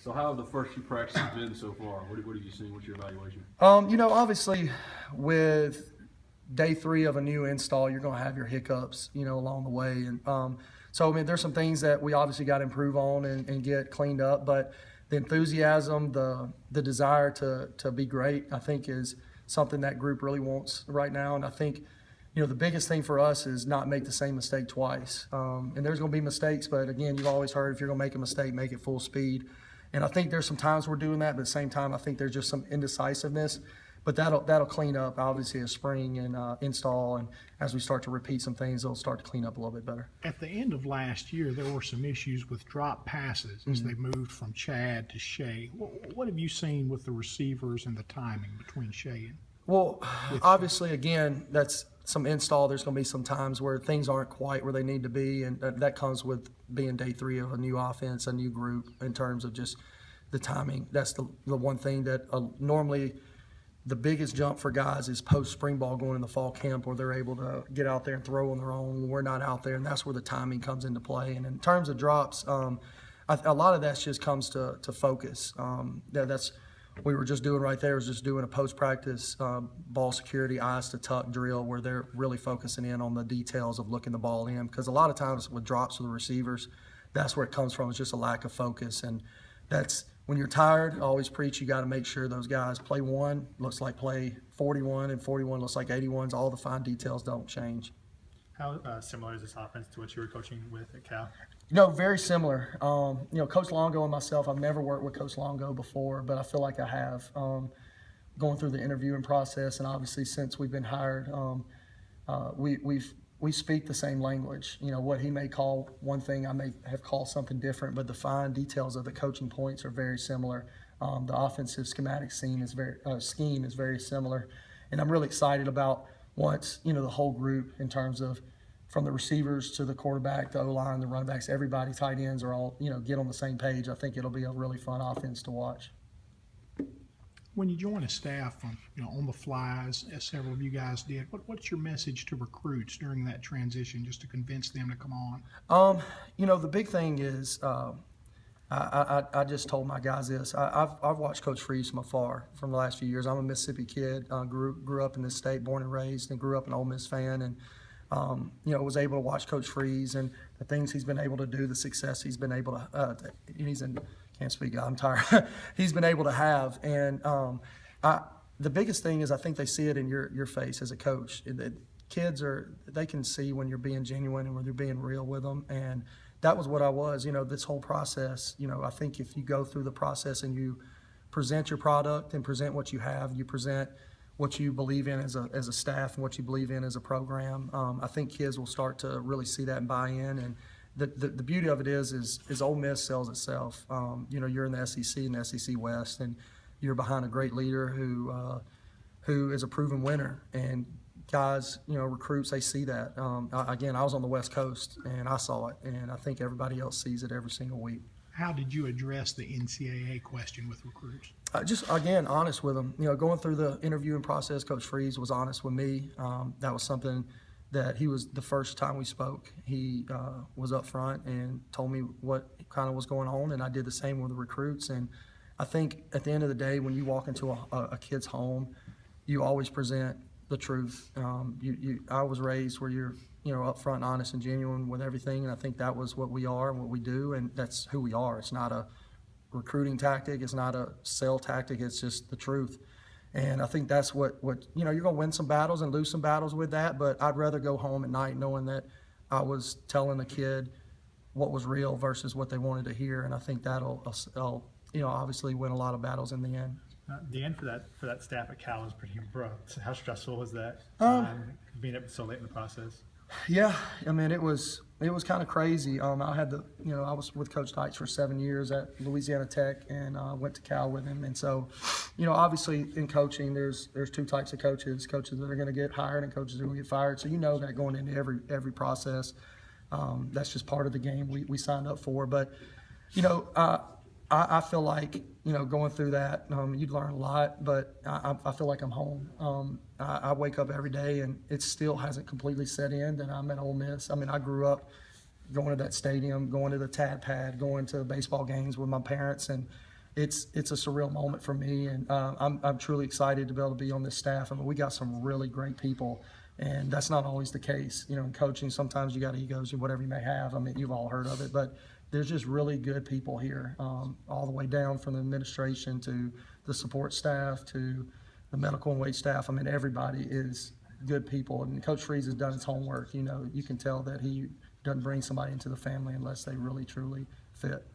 So how have the first few practices been so far? What have you seen? What's your evaluation? Obviously with day 3 of a new install, you're going to have your hiccups, along the way. And so, I mean, there's some things that we obviously got to improve on and get cleaned up. But the enthusiasm, the desire to be great, I think is something that group really wants right now. And I think, the biggest thing for us is not make the same mistake twice. And there's going to be mistakes, but again, you've always heard if you're going to make a mistake, make it full speed. And I think there's some times we're doing that, but at the same time, I think there's just some indecisiveness. But that'll clean up, obviously, as spring and install, and as we start to repeat some things, it'll start to clean up a little bit better. At the end of last year, there were some issues with drop passes as they moved from Chad to Shea. What have you seen with the receivers and the timing between Shea and? Well, obviously, again, that's some install. There's going to be some times where things aren't quite where they need to be, and that comes with being day 3 of a new offense, a new group, in terms of just the timing. That's the one thing that normally the biggest jump for guys is post-spring ball going in the fall camp where they're able to get out there and throw on their own. We're not out there, and that's where the timing comes into play. And in terms of drops, a lot of that just comes to focus. That's we were just doing right there was just doing a post-practice ball security, eyes to tuck drill where they're really focusing in on the details of looking the ball in. Because a lot of times with drops with the receivers, that's where it comes from. It's just a lack of focus. And that's when you're tired, I always preach you got to make sure those guys play 1 looks like play 41 and 41 looks like 81s. All the fine details don't change. How similar is this offense to what you were coaching with at Cal? Very similar. Coach Longo and myself, I've never worked with Coach Longo before, but I feel like I have. Going through the interviewing process, and obviously since we've been hired, we speak the same language. What he may call one thing, I may have called something different, but the fine details of the coaching points are very similar. The offensive schematic scheme is very similar, and I'm really excited about once the whole group in terms of from the receivers to the quarterback, the O-line, the running backs, everybody, tight ends are all get on the same page. I think it'll be a really fun offense to watch. When you join a staff on the fly, as several of you guys did, what's your message to recruits during that transition, just to convince them to come on? The big thing is, I just told my guys this. I've watched Coach Freeze from afar from the last few years. I'm a Mississippi kid, grew up in this state, born and raised, and grew up an Ole Miss fan, and was able to watch Coach Freeze and the things he's been able to do, the success he's been able to. Can't speak. I'm tired. He's been able to have, and the biggest thing is I think they see it in your face as a coach. The kids they can see when you're being genuine and when you're being real with them, and that was what I was. This whole process. I think if you go through the process and you present your product and present what you have, you present what you believe in as a staff and what you believe in as a program. I think kids will start to really see that and buy in. And the beauty of it is Ole Miss sells itself. You're in the SEC and the SEC West, and you're behind a great leader who is a proven winner. And guys, recruits, they see that. Again, I was on the West Coast and I saw it, and I think everybody else sees it every single week. How did you address the NCAA question with recruits? Just, again, honest with them. Going through the interviewing process, Coach Freeze was honest with me. That was something that he was the first time we spoke. He was up front and told me what kind of was going on, and I did the same with the recruits. And I think at the end of the day, when you walk into a kid's home, you always present the truth. I was raised where you're upfront and honest and genuine with everything, and I think that was what we are and what we do, and that's who we are. It's not a recruiting tactic, it's not a sell tactic, it's just the truth. And I think that's what you're going to win some battles and lose some battles with that, but I'd rather go home at night knowing that I was telling the kid what was real versus what they wanted to hear, and I think that'll obviously win a lot of battles in the end. The end for that staff at Cal was pretty abrupt. How stressful was that? Being up so late in the process. Yeah, I mean it was kind of crazy. I was with Coach Dykes for 7 years at Louisiana Tech, and went to Cal with him. And so, obviously in coaching, there's 2 types of coaches: coaches that are going to get hired and coaches that are going to get fired. So that going into every process. That's just part of the game we signed up for. But I feel like going through that, you'd learn a lot, but I feel like I'm home. I wake up every day and it still hasn't completely set in that I'm at Ole Miss. I mean, I grew up going to that stadium, going to the Tad Pad, going to baseball games with my parents, and it's a surreal moment for me. And I'm truly excited to be able to be on this staff. I mean, we got some really great people, and that's not always the case. You know, in coaching, sometimes you got egos or whatever you may have. I mean, you've all heard of it, but there's just really good people here, all the way down from the administration to the support staff to the medical and wait staff. I mean, everybody is good people, and Coach Freeze has done his homework. You know, you can tell that he doesn't bring somebody into the family unless they really truly fit.